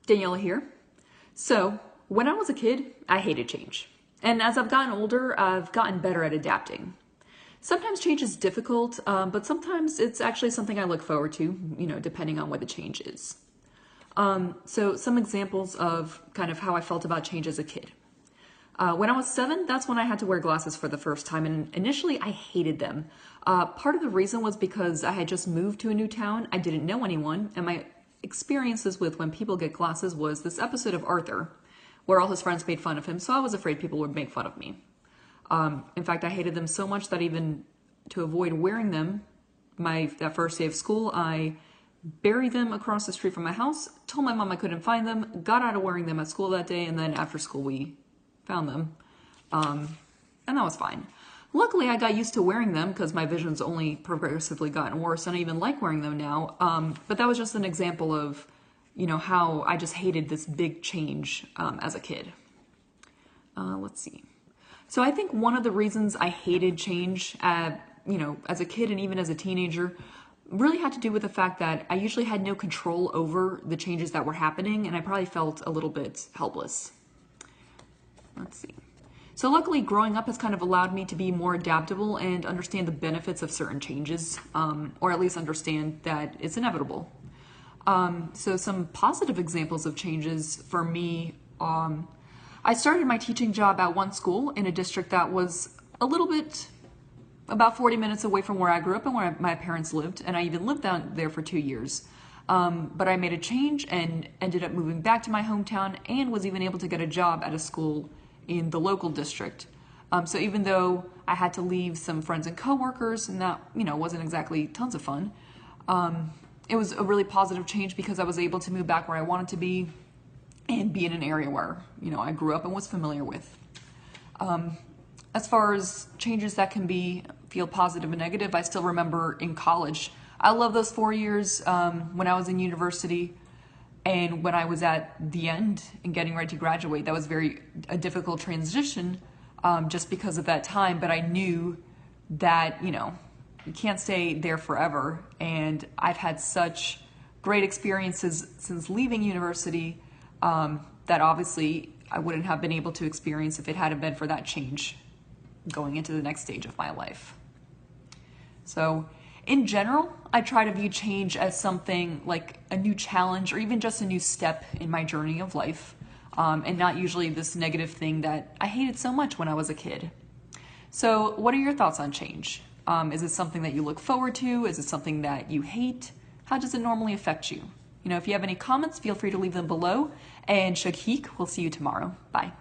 Daniela here. So, when I was a kid, I hated change. And as I've gotten older, I've gotten better at adapting. Sometimes change is difficult, but sometimes it's actually something I look forward to, depending on what the change is. So some examples of kind of how I felt about change as a kid. When I was 7, that's when I had to wear glasses for the first time, and initially I hated them. Part of the reason was because I had just moved to a new town, I didn't know anyone, and my experiences with when people get glasses was this episode of Arthur, where all his friends made fun of him, so I was afraid people would make fun of me. In fact, I hated them so much that even to avoid wearing them, that first day of school, I buried them across the street from my house, told my mom I couldn't find them, got out of wearing them at school that day, and then after school we found them. And that was fine. Luckily, I got used to wearing them because my vision's only progressively gotten worse, and I even like wearing them now. But that was just an example of, how I just hated this big change as a kid. Let's see. So I think one of the reasons I hated change, as a kid and even as a teenager, really had to do with the fact that I usually had no control over the changes that were happening, and I probably felt a little bit helpless. Let's see. So luckily, growing up has kind of allowed me to be more adaptable and understand the benefits of certain changes, or at least understand that it's inevitable. So some positive examples of changes for me, I started my teaching job at one school in a district that was a little bit, about 40 minutes away from where I grew up and where my parents lived, and I even lived down there for 2 years. But I made a change and ended up moving back to my hometown and was even able to get a job at a school in the local district. So even though I had to leave some friends and coworkers, and that, wasn't exactly tons of fun, it was a really positive change because I was able to move back where I wanted to be and be in an area where, I grew up and was familiar with. As far as changes that can feel positive and negative, I still remember in college, I love those 4 years when I was in university. And when I was at the end and getting ready to graduate, that was a difficult transition just because of that time. But I knew that, you can't stay there forever. And I've had such great experiences since leaving university that obviously I wouldn't have been able to experience if it hadn't been for that change going into the next stage of my life. So in general, I try to view change as something like a new challenge or even just a new step in my journey of life, and not usually this negative thing that I hated so much when I was a kid. So what are your thoughts on change? Is it something that you look forward to? Is it something that you hate? How does it normally affect you? If you have any comments, feel free to leave them below. And Shagheek, we'll see you tomorrow. Bye.